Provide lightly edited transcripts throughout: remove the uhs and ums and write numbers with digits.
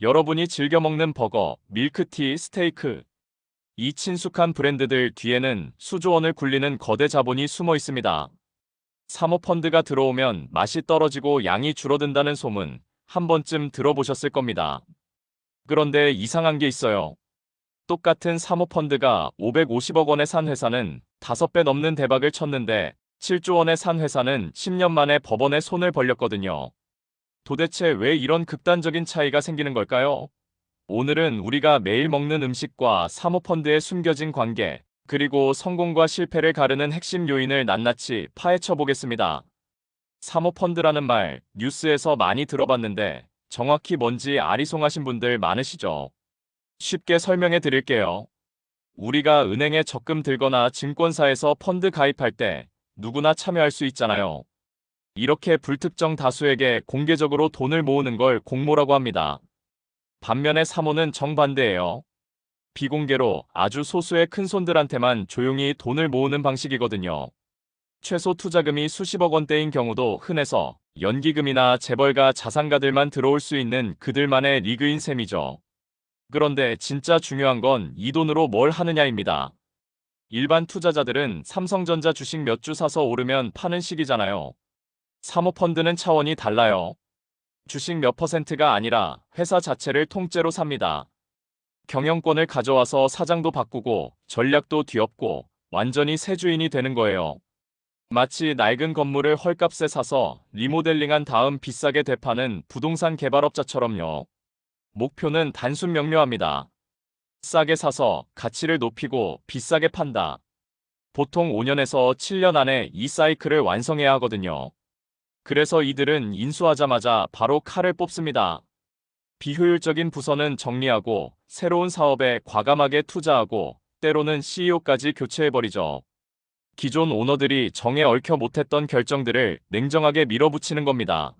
여러분이 즐겨 먹는 버거, 밀크티, 스테이크. 이 친숙한 브랜드들 뒤에는 수조 원을 굴리는 거대 자본이 숨어 있습니다. 사모펀드가 들어오면 맛이 떨어지고 양이 줄어든다는 소문 한 번쯤 들어보셨을 겁니다. 그런데 이상한 게 있어요. 똑같은 사모펀드가 550억 원에 산 회사는 5배 넘는 대박을 쳤는데 7조 원에 산 회사는 10년 만에 법원에 손을 벌렸거든요. 도대체 왜 이런 극단적인 차이가 생기는 걸까요? 오늘은 우리가 매일 먹는 음식과 사모펀드의 숨겨진 관계, 그리고 성공과 실패를 가르는 핵심 요인을 낱낱이 파헤쳐 보겠습니다. 사모펀드라는 말, 뉴스에서 많이 들어봤는데 정확히 뭔지 아리송하신 분들 많으시죠? 쉽게 설명해 드릴게요. 우리가 은행에 적금 들거나 증권사에서 펀드 가입할 때 누구나 참여할 수 있잖아요. 이렇게 불특정 다수에게 공개적으로 돈을 모으는 걸 공모라고 합니다. 반면에 사모는 정반대예요. 비공개로 아주 소수의 큰손들한테만 조용히 돈을 모으는 방식이거든요. 최소 투자금이 수십억 원대인 경우도 흔해서 연기금이나 재벌가 자산가들만 들어올 수 있는 그들만의 리그인 셈이죠. 그런데 진짜 중요한 건 이 돈으로 뭘 하느냐입니다. 일반 투자자들은 삼성전자 주식 몇 주 사서 오르면 파는 식이잖아요. 사모펀드는 차원이 달라요. 주식 몇 퍼센트가 아니라 회사 자체를 통째로 삽니다. 경영권을 가져와서 사장도 바꾸고 전략도 뒤엎고 완전히 새 주인이 되는 거예요. 마치 낡은 건물을 헐값에 사서 리모델링한 다음 비싸게 되파는 부동산 개발업자처럼요. 목표는 단순 명료합니다. 싸게 사서 가치를 높이고 비싸게 판다. 보통 5년에서 7년 안에 이 사이클을 완성해야 하거든요. 그래서 이들은 인수하자마자 바로 칼을 뽑습니다. 비효율적인 부서는 정리하고 새로운 사업에 과감하게 투자하고 때로는 CEO까지 교체해버리죠. 기존 오너들이 정에 얽혀 못했던 결정들을 냉정하게 밀어붙이는 겁니다.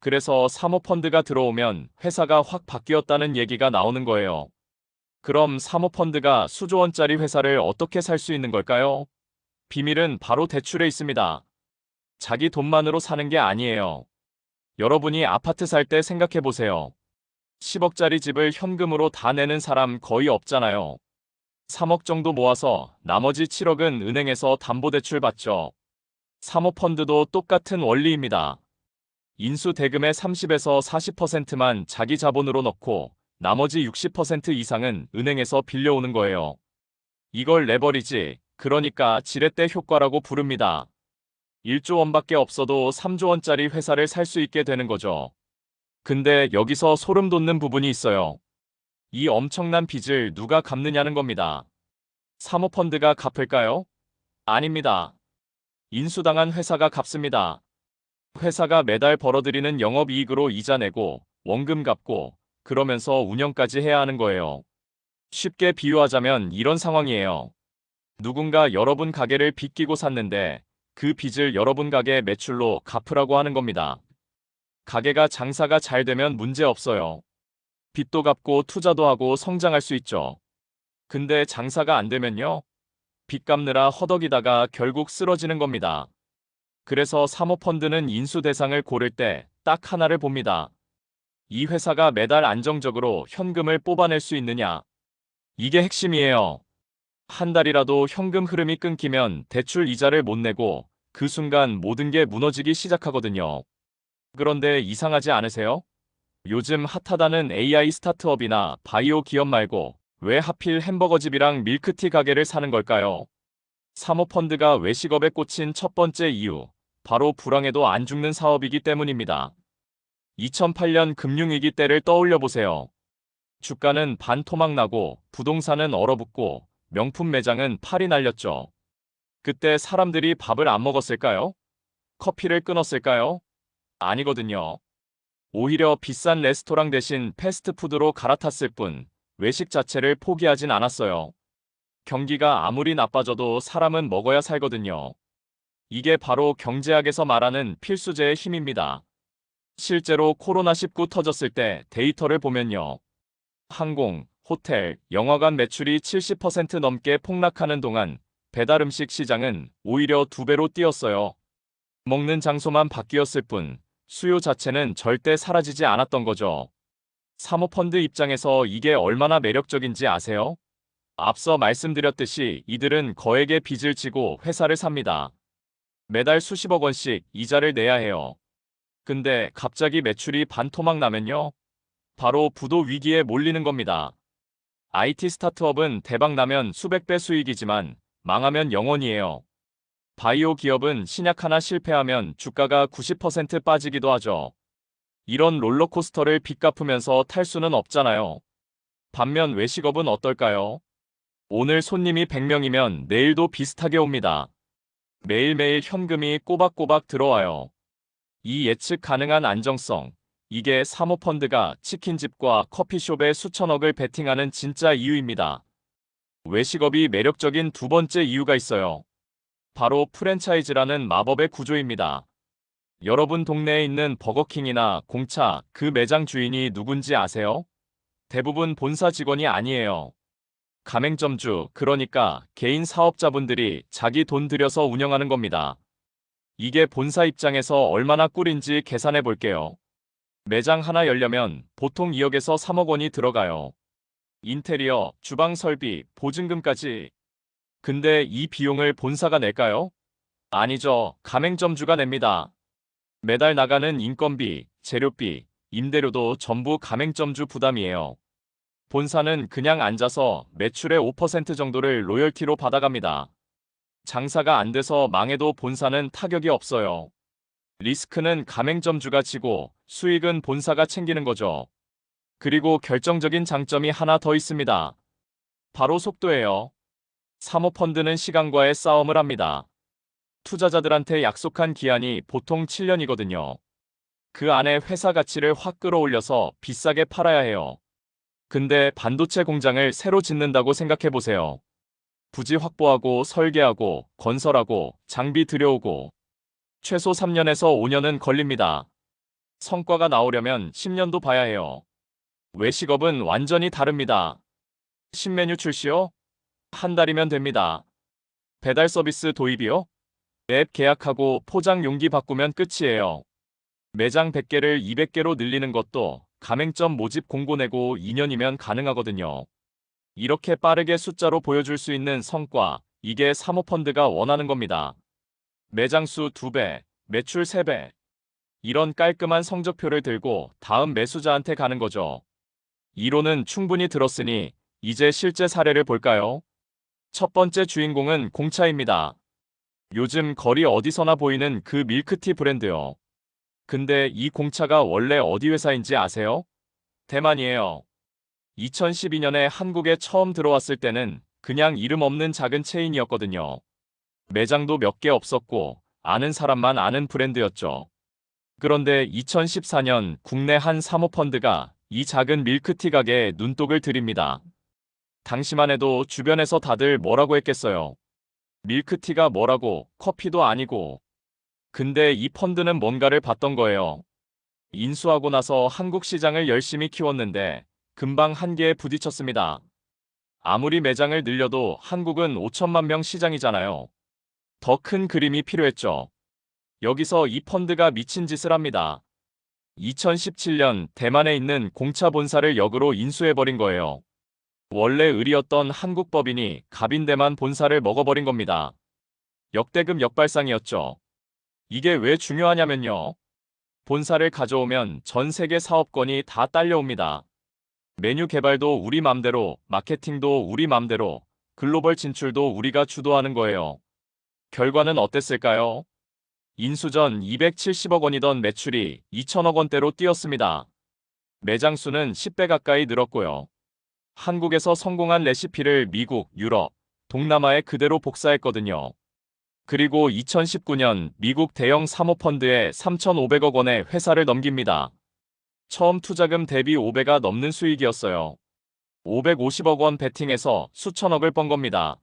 그래서 사모펀드가 들어오면 회사가 확 바뀌었다는 얘기가 나오는 거예요. 그럼 사모펀드가 수조 원짜리 회사를 어떻게 살 수 있는 걸까요? 비밀은 바로 대출에 있습니다. 자기 돈만으로 사는 게 아니에요. 여러분이 아파트 살 때 생각해 보세요. 10억짜리 집을 현금으로 다 내는 사람 거의 없잖아요. 3억 정도 모아서 나머지 7억은 은행에서 담보대출 받죠. 사모펀드도 똑같은 원리입니다. 인수 대금의 30에서 40%만 자기 자본으로 넣고 나머지 60% 이상은 은행에서 빌려오는 거예요. 이걸 레버리지, 그러니까 지렛대 효과라고 부릅니다. 1조 원밖에 없어도 3조 원짜리 회사를 살 수 있게 되는 거죠. 근데 여기서 소름 돋는 부분이 있어요. 이 엄청난 빚을 누가 갚느냐는 겁니다. 사모펀드가 갚을까요? 아닙니다. 인수당한 회사가 갚습니다. 회사가 매달 벌어들이는 영업이익으로 이자 내고 원금 갚고 그러면서 운영까지 해야 하는 거예요. 쉽게 비유하자면 이런 상황이에요. 누군가 여러분 가게를 빚기고 샀는데 그 빚을 여러분 가게 매출로 갚으라고 하는 겁니다. 가게가 장사가 잘 되면 문제 없어요. 빚도 갚고 투자도 하고 성장할 수 있죠. 근데 장사가 안 되면요? 빚 갚느라 허덕이다가 결국 쓰러지는 겁니다. 그래서 사모펀드는 인수 대상을 고를 때 딱 하나를 봅니다. 이 회사가 매달 안정적으로 현금을 뽑아낼 수 있느냐. 이게 핵심이에요. 한 달이라도 현금 흐름이 끊기면 대출 이자를 못 내고 그 순간 모든 게 무너지기 시작하거든요. 그런데 이상하지 않으세요? 요즘 핫하다는 AI 스타트업이나 바이오 기업 말고 왜 하필 햄버거집이랑 밀크티 가게를 사는 걸까요? 사모펀드가 외식업에 꽂힌 첫 번째 이유, 바로 불황에도 안 죽는 사업이기 때문입니다. 2008년 금융위기 때를 떠올려 보세요. 주가는 반토막 나고 부동산은 얼어붙고 명품 매장은 팔이 날렸죠. 그때 사람들이 밥을 안 먹었을까요? 커피를 끊었을까요? 아니거든요. 오히려 비싼 레스토랑 대신 패스트푸드로 갈아탔을 뿐 외식 자체를 포기하진 않았어요. 경기가 아무리 나빠져도 사람은 먹어야 살거든요. 이게 바로 경제학에서 말하는 필수제의 힘입니다. 실제로 코로나19 터졌을 때 데이터를 보면요. 항공, 호텔, 영화관 매출이 70% 넘게 폭락하는 동안 배달음식 시장은 오히려 2배로 뛰었어요. 먹는 장소만 바뀌었을 뿐 수요 자체는 절대 사라지지 않았던 거죠. 사모펀드 입장에서 이게 얼마나 매력적인지 아세요? 앞서 말씀드렸듯이 이들은 거액의 빚을 지고 회사를 삽니다. 매달 수십억 원씩 이자를 내야 해요. 근데 갑자기 매출이 반토막 나면요? 바로 부도 위기에 몰리는 겁니다. IT 스타트업은 대박 나면 수백 배 수익이지만 망하면 영원이에요. 바이오 기업은 신약 하나 실패하면 주가가 90% 빠지기도 하죠. 이런 롤러코스터를 빚 갚으면서 탈 수는 없잖아요. 반면 외식업은 어떨까요? 오늘 손님이 100명이면 내일도 비슷하게 옵니다. 매일매일 현금이 꼬박꼬박 들어와요. 이 예측 가능한 안정성, 이게 사모펀드가 치킨집과 커피숍에 수천억을 베팅하는 진짜 이유입니다. 외식업이 매력적인 두 번째 이유가 있어요. 바로 프랜차이즈라는 마법의 구조입니다. 여러분 동네에 있는 버거킹이나 공차, 그 매장 주인이 누군지 아세요? 대부분 본사 직원이 아니에요. 가맹점주, 그러니까 개인 사업자분들이 자기 돈 들여서 운영하는 겁니다. 이게 본사 입장에서 얼마나 꿀인지 계산해 볼게요. 매장 하나 열려면 보통 2억에서 3억 원이 들어가요. 인테리어, 주방 설비, 보증금까지. 근데 이 비용을 본사가 낼까요? 아니죠. 가맹점주가 냅니다. 매달 나가는 인건비, 재료비, 임대료도 전부 가맹점주 부담이에요. 본사는 그냥 앉아서 매출의 5% 정도를 로열티로 받아갑니다. 장사가 안 돼서 망해도 본사는 타격이 없어요. 리스크는 가맹점주가 지고 수익은 본사가 챙기는 거죠. 그리고 결정적인 장점이 하나 더 있습니다. 바로 속도예요. 사모펀드는 시간과의 싸움을 합니다. 투자자들한테 약속한 기한이 보통 7년이거든요. 그 안에 회사 가치를 확 끌어올려서 비싸게 팔아야 해요. 근데 반도체 공장을 새로 짓는다고 생각해 보세요. 부지 확보하고 설계하고 건설하고 장비 들여오고 최소 3년에서 5년은 걸립니다. 성과가 나오려면 10년도 봐야 해요. 외식업은 완전히 다릅니다. 신메뉴 출시요? 한 달이면 됩니다. 배달 서비스 도입이요? 앱 계약하고 포장 용기 바꾸면 끝이에요. 매장 100개를 200개로 늘리는 것도 가맹점 모집 공고 내고 2년이면 가능하거든요. 이렇게 빠르게 숫자로 보여줄 수 있는 성과, 이게 사모펀드가 원하는 겁니다. 매장 수 2배, 매출 3배. 이런 깔끔한 성적표를 들고 다음 매수자한테 가는 거죠. 이론은 충분히 들었으니 이제 실제 사례를 볼까요? 첫 번째 주인공은 공차입니다. 요즘 거리 어디서나 보이는 그 밀크티 브랜드요. 근데 이 공차가 원래 어디 회사인지 아세요? 대만이에요. 2012년에 한국에 처음 들어왔을 때는 그냥 이름 없는 작은 체인이었거든요. 매장도 몇 개 없었고 아는 사람만 아는 브랜드였죠. 그런데 2014년 국내 한 사모펀드가 이 작은 밀크티 가게에 눈독을 들입니다. 당시만 해도 주변에서 다들 뭐라고 했겠어요. 밀크티가 뭐라고, 커피도 아니고. 근데 이 펀드는 뭔가를 봤던 거예요. 인수하고 나서 한국 시장을 열심히 키웠는데 금방 한계에 부딪혔습니다. 아무리 매장을 늘려도 한국은 5천만 명 시장이잖아요. 더 큰 그림이 필요했죠. 여기서 이 펀드가 미친 짓을 합니다. 2017년 대만에 있는 공차 본사를 역으로 인수해버린 거예요. 원래 을이었던 한국 법인이 갑인 대만 본사를 먹어버린 겁니다. 역대급 역발상이었죠. 이게 왜 중요하냐면요. 본사를 가져오면 전 세계 사업권이 다 딸려옵니다. 메뉴 개발도 우리 맘대로, 마케팅도 우리 맘대로, 글로벌 진출도 우리가 주도하는 거예요. 결과는 어땠을까요? 인수 전 270억 원이던 매출이 2천억 원대로 뛰었습니다. 매장 수는 10배 가까이 늘었고요. 한국에서 성공한 레시피를 미국, 유럽, 동남아에 그대로 복사했거든요. 그리고 2019년 미국 대형 사모펀드에 3,500억 원의 회사를 넘깁니다. 처음 투자금 대비 5배가 넘는 수익이었어요. 550억 원 베팅해서 수천억을 번 겁니다.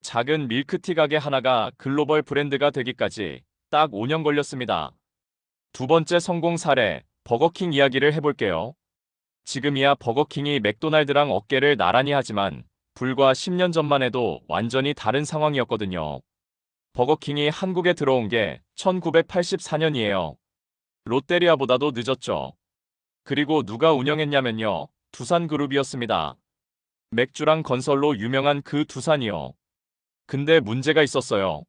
작은 밀크티 가게 하나가 글로벌 브랜드가 되기까지 딱 5년 걸렸습니다. 두 번째 성공 사례, 버거킹 이야기를 해볼게요. 지금이야 버거킹이 맥도날드랑 어깨를 나란히 하지만 불과 10년 전만 해도 완전히 다른 상황이었거든요. 버거킹이 한국에 들어온 게 1984년이에요. 롯데리아보다도 늦었죠. 그리고 누가 운영했냐면요. 두산그룹이었습니다. 맥주랑 건설로 유명한 그 두산이요. 근데 문제가 있었어요.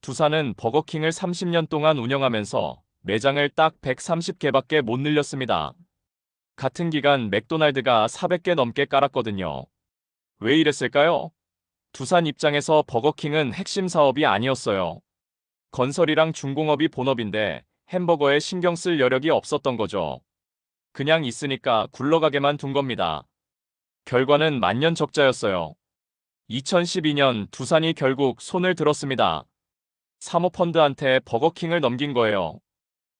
두산은 버거킹을 30년 동안 운영하면서 매장을 딱 130개밖에 못 늘렸습니다. 같은 기간 맥도날드가 400개 넘게 깔았거든요. 왜 이랬을까요? 두산 입장에서 버거킹은 핵심 사업이 아니었어요. 건설이랑 중공업이 본업인데 햄버거에 신경 쓸 여력이 없었던 거죠. 그냥 있으니까 굴러가게만 둔 겁니다. 결과는 만년 적자였어요. 2012년 두산이 결국 손을 들었습니다. 사모펀드한테 버거킹을 넘긴 거예요.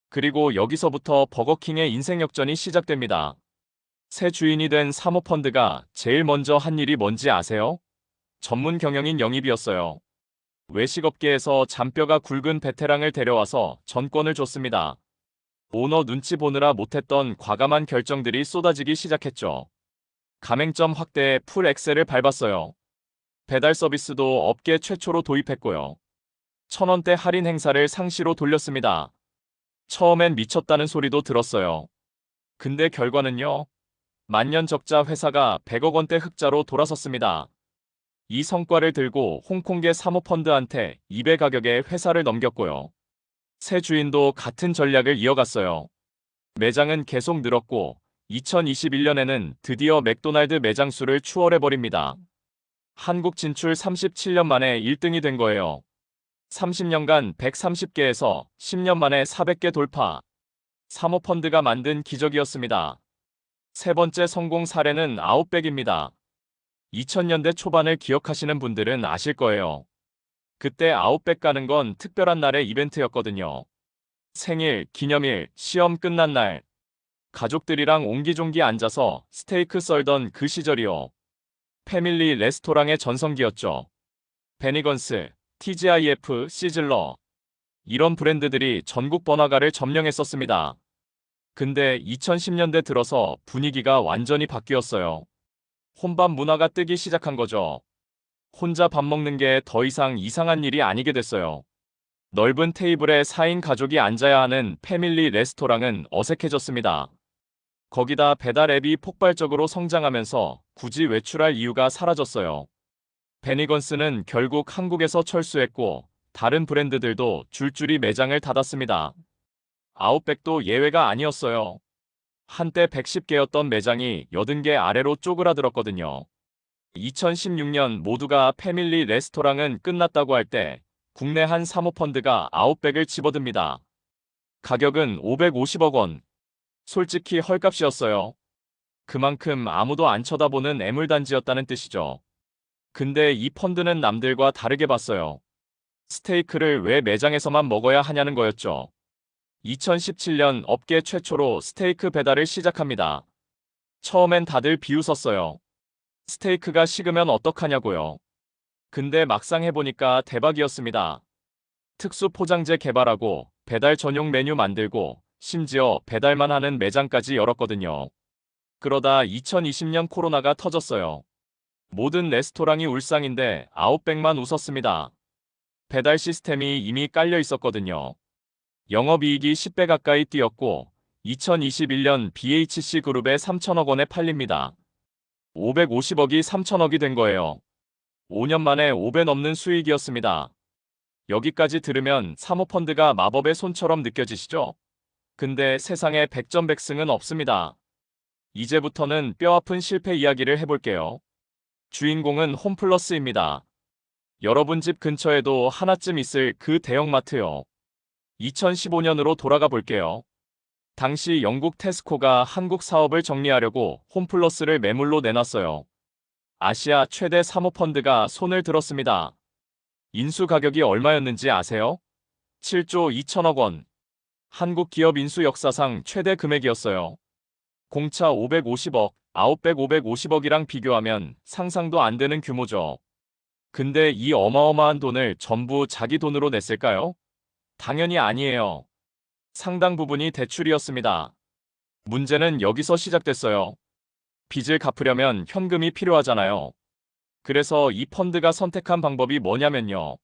그리고 여기서부터 버거킹의 인생 역전이 시작됩니다. 새 주인이 된 사모펀드가 제일 먼저 한 일이 뭔지 아세요? 전문 경영인 영입이었어요. 외식업계에서 잔뼈가 굵은 베테랑을 데려와서 전권을 줬습니다. 오너 눈치 보느라 못했던 과감한 결정들이 쏟아지기 시작했죠. 가맹점 확대에 풀 엑셀을 밟았어요. 배달 서비스도 업계 최초로 도입했고요. 1,000원대 할인 행사를 상시로 돌렸습니다. 처음엔 미쳤다는 소리도 들었어요. 근데 결과는요? 만년 적자 회사가 100억 원대 흑자로 돌아섰습니다. 이 성과를 들고 홍콩계 사모펀드한테 2배 가격에 회사를 넘겼고요. 새 주인도 같은 전략을 이어갔어요. 매장은 계속 늘었고 2021년에는 드디어 맥도날드 매장 수를 추월해버립니다. 한국 진출 37년 만에 1등이 된 거예요. 30년간 130개에서 10년 만에 400개 돌파. 사모펀드가 만든 기적이었습니다. 세 번째 성공 사례는 아웃백입니다. 2000년대 초반을 기억하시는 분들은 아실 거예요. 그때 아웃백 가는 건 특별한 날의 이벤트였거든요. 생일, 기념일, 시험 끝난 날. 가족들이랑 옹기종기 앉아서 스테이크 썰던 그 시절이요. 패밀리 레스토랑의 전성기였죠. 베니건스, TGIF, 시즐러. 이런 브랜드들이 전국 번화가를 점령했었습니다. 근데 2010년대 들어서 분위기가 완전히 바뀌었어요. 혼밥 문화가 뜨기 시작한 거죠. 혼자 밥 먹는 게 더 이상 이상한 일이 아니게 됐어요. 넓은 테이블에 4인 가족이 앉아야 하는 패밀리 레스토랑은 어색해졌습니다. 거기다 배달 앱이 폭발적으로 성장하면서 굳이 외출할 이유가 사라졌어요. 베니건스는 결국 한국에서 철수했고 다른 브랜드들도 줄줄이 매장을 닫았습니다. 아웃백도 예외가 아니었어요. 한때 110개였던 매장이 80개 아래로 쪼그라들었거든요. 2016년 모두가 패밀리 레스토랑은 끝났다고 할 때 국내 한 사모펀드가 아웃백을 집어듭니다. 가격은 550억 원. 솔직히 헐값이었어요. 그만큼 아무도 안 쳐다보는 애물단지였다는 뜻이죠. 근데 이 펀드는 남들과 다르게 봤어요. 스테이크를 왜 매장에서만 먹어야 하냐는 거였죠. 2017년 업계 최초로 스테이크 배달을 시작합니다. 처음엔 다들 비웃었어요. 스테이크가 식으면 어떡하냐고요. 근데 막상 해보니까 대박이었습니다. 특수 포장재 개발하고 배달 전용 메뉴 만들고 심지어 배달만 하는 매장까지 열었거든요. 그러다 2020년 코로나가 터졌어요. 모든 레스토랑이 울상인데 아웃백만 웃었습니다. 배달 시스템이 이미 깔려 있었거든요. 영업이익이 10배 가까이 뛰었고 2021년 BHC 그룹에 3천억 원에 팔립니다. 550억이 3천억이 된 거예요. 5년 만에 5배 넘는 수익이었습니다. 여기까지 들으면 사모펀드가 마법의 손처럼 느껴지시죠? 근데 세상에 백전백승은 없습니다. 이제부터는 뼈아픈 실패 이야기를 해볼게요. 주인공은 홈플러스입니다. 여러분 집 근처에도 하나쯤 있을 그 대형마트요. 2015년으로 돌아가 볼게요. 당시 영국 테스코가 한국 사업을 정리하려고 홈플러스를 매물로 내놨어요. 아시아 최대 사모펀드가 손을 들었습니다. 인수 가격이 얼마였는지 아세요? 7조 2천억 원. 한국 기업 인수 역사상 최대 금액이었어요. 공차 550억, 아웃백 550억이랑 비교하면 상상도 안 되는 규모죠. 근데 이 어마어마한 돈을 전부 자기 돈으로 냈을까요? 당연히 아니에요. 상당 부분이 대출이었습니다. 문제는 여기서 시작됐어요. 빚을 갚으려면 현금이 필요하잖아요. 그래서 이 펀드가 선택한 방법이 뭐냐면요.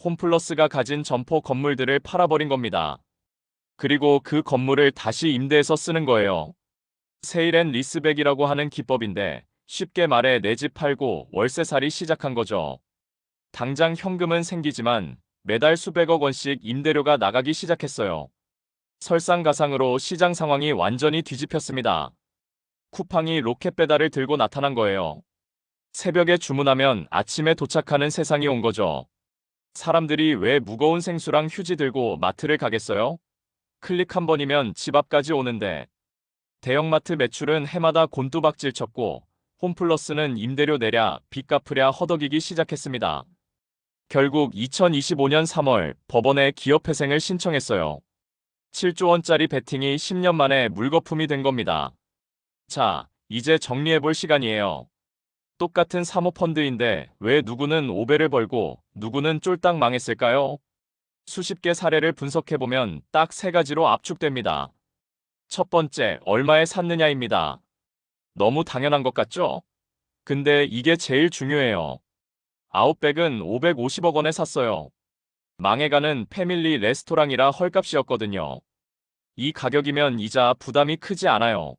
홈플러스가 가진 점포 건물들을 팔아버린 겁니다. 그리고 그 건물을 다시 임대해서 쓰는 거예요. 세일 앤 리스백이라고 하는 기법인데 쉽게 말해 내 집 팔고 월세살이 시작한 거죠. 당장 현금은 생기지만 매달 수백억 원씩 임대료가 나가기 시작했어요. 설상가상으로 시장 상황이 완전히 뒤집혔습니다. 쿠팡이 로켓 배달을 들고 나타난 거예요. 새벽에 주문하면 아침에 도착하는 세상이 온 거죠. 사람들이 왜 무거운 생수랑 휴지 들고 마트를 가겠어요? 클릭 한 번이면 집 앞까지 오는데. 대형마트 매출은 해마다 곤두박질 쳤고 홈플러스는 임대료 내랴 빚 갚으랴 허덕이기 시작했습니다. 결국 2025년 3월 법원에 기업회생을 신청했어요. 7조 원짜리 베팅이 10년 만에 물거품이 된 겁니다. 자, 이제 정리해볼 시간이에요. 똑같은 사모펀드인데 왜 누구는 5배를 벌고 누구는 쫄딱 망했을까요? 수십 개 사례를 분석해보면 딱 세 가지로 압축됩니다. 첫 번째, 얼마에 샀느냐입니다. 너무 당연한 것 같죠? 근데 이게 제일 중요해요. 아웃백은 550억 원에 샀어요. 망해가는 패밀리 레스토랑이라 헐값이었거든요. 이 가격이면 이자 부담이 크지 않아요.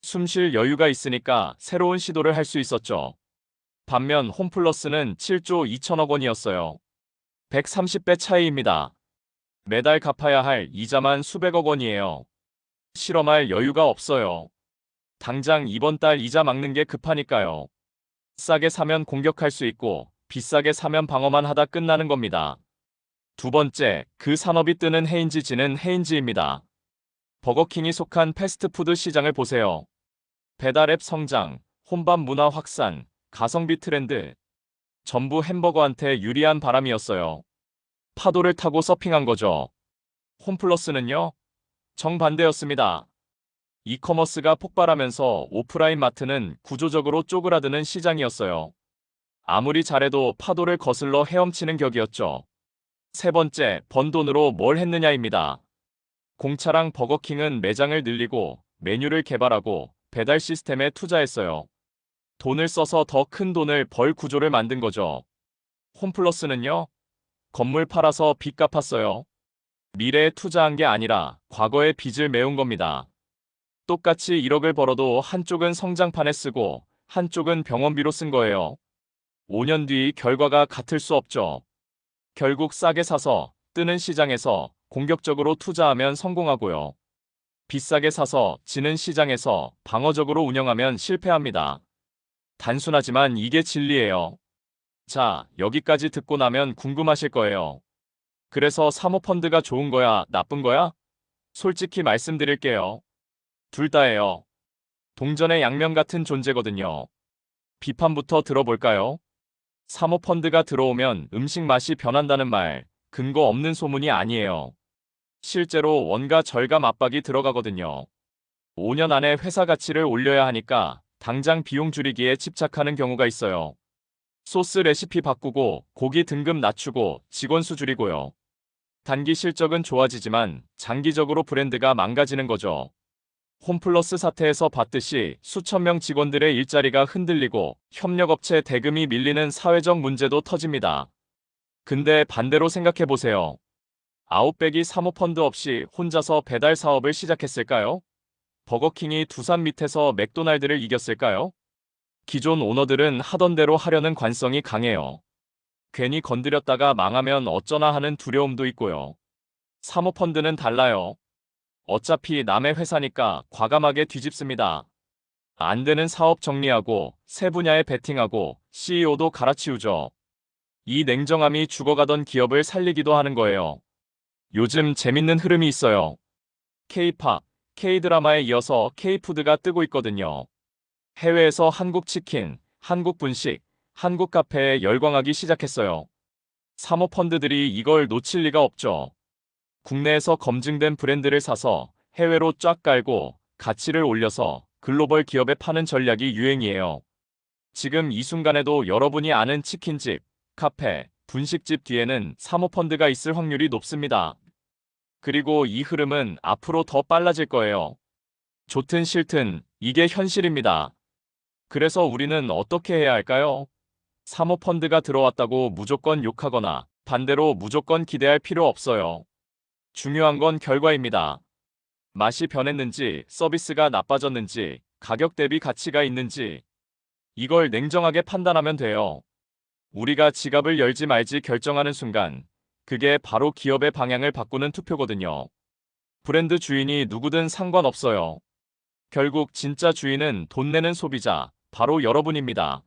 숨쉴 여유가 있으니까 새로운 시도를 할 수 있었죠. 반면 홈플러스는 7조 2천억 원이었어요. 130배 차이입니다. 매달 갚아야 할 이자만 수백억 원이에요. 실험할 여유가 없어요. 당장 이번 달 이자 막는 게 급하니까요. 싸게 사면 공격할 수 있고 비싸게 사면 방어만 하다 끝나는 겁니다. 두 번째, 그 산업이 뜨는 헤인지지는 헤인지입니다. 버거킹이 속한 패스트푸드 시장을 보세요. 배달앱 성장, 혼밥 문화 확산, 가성비 트렌드. 전부 햄버거한테 유리한 바람이었어요. 파도를 타고 서핑한 거죠. 홈플러스는요? 정반대였습니다. 이커머스가 폭발하면서 오프라인 마트는 구조적으로 쪼그라드는 시장이었어요. 아무리 잘해도 파도를 거슬러 헤엄치는 격이었죠. 세 번째, 번 돈으로 뭘 했느냐입니다. 공차랑 버거킹은 매장을 늘리고 메뉴를 개발하고 배달 시스템에 투자했어요. 돈을 써서 더 큰 돈을 벌 구조를 만든 거죠. 홈플러스는요? 건물 팔아서 빚 갚았어요. 미래에 투자한 게 아니라 과거의 빚을 메운 겁니다. 똑같이 1억을 벌어도 한쪽은 성장판에 쓰고 한쪽은 병원비로 쓴 거예요. 5년 뒤 결과가 같을 수 없죠. 결국 싸게 사서 뜨는 시장에서 공격적으로 투자하면 성공하고요. 비싸게 사서 지는 시장에서 방어적으로 운영하면 실패합니다. 단순하지만 이게 진리예요. 자, 여기까지 듣고 나면 궁금하실 거예요. 그래서 사모펀드가 좋은 거야, 나쁜 거야? 솔직히 말씀드릴게요. 둘 다예요. 동전의 양면 같은 존재거든요. 비판부터 들어볼까요? 사모펀드가 들어오면 음식 맛이 변한다는 말, 근거 없는 소문이 아니에요. 실제로 원가 절감 압박이 들어가거든요. 5년 안에 회사 가치를 올려야 하니까 당장 비용 줄이기에 집착하는 경우가 있어요. 소스 레시피 바꾸고 고기 등급 낮추고 직원 수 줄이고요. 단기 실적은 좋아지지만 장기적으로 브랜드가 망가지는 거죠. 홈플러스 사태에서 봤듯이 수천 명 직원들의 일자리가 흔들리고 협력업체 대금이 밀리는 사회적 문제도 터집니다. 근데 반대로 생각해보세요. 아웃백이 사모펀드 없이 혼자서 배달 사업을 시작했을까요? 버거킹이 두산 밑에서 맥도날드를 이겼을까요? 기존 오너들은 하던 대로 하려는 관성이 강해요. 괜히 건드렸다가 망하면 어쩌나 하는 두려움도 있고요. 사모펀드는 달라요. 어차피 남의 회사니까 과감하게 뒤집습니다. 안 되는 사업 정리하고 새 분야에 베팅하고 CEO도 갈아치우죠. 이 냉정함이 죽어가던 기업을 살리기도 하는 거예요. 요즘 재밌는 흐름이 있어요. K-팝, K-드라마에 이어서 K-푸드가 뜨고 있거든요. 해외에서 한국 치킨, 한국 분식, 한국 카페에 열광하기 시작했어요. 사모펀드들이 이걸 놓칠 리가 없죠. 국내에서 검증된 브랜드를 사서 해외로 쫙 깔고 가치를 올려서 글로벌 기업에 파는 전략이 유행이에요. 지금 이 순간에도 여러분이 아는 치킨집, 카페, 분식집 뒤에는 사모펀드가 있을 확률이 높습니다. 그리고 이 흐름은 앞으로 더 빨라질 거예요. 좋든 싫든 이게 현실입니다. 그래서 우리는 어떻게 해야 할까요? 사모펀드가 들어왔다고 무조건 욕하거나 반대로 무조건 기대할 필요 없어요. 중요한 건 결과입니다. 맛이 변했는지, 서비스가 나빠졌는지, 가격 대비 가치가 있는지, 이걸 냉정하게 판단하면 돼요. 우리가 지갑을 열지 말지 결정하는 순간, 그게 바로 기업의 방향을 바꾸는 투표거든요. 브랜드 주인이 누구든 상관없어요. 결국 진짜 주인은 돈 내는 소비자, 바로 여러분입니다.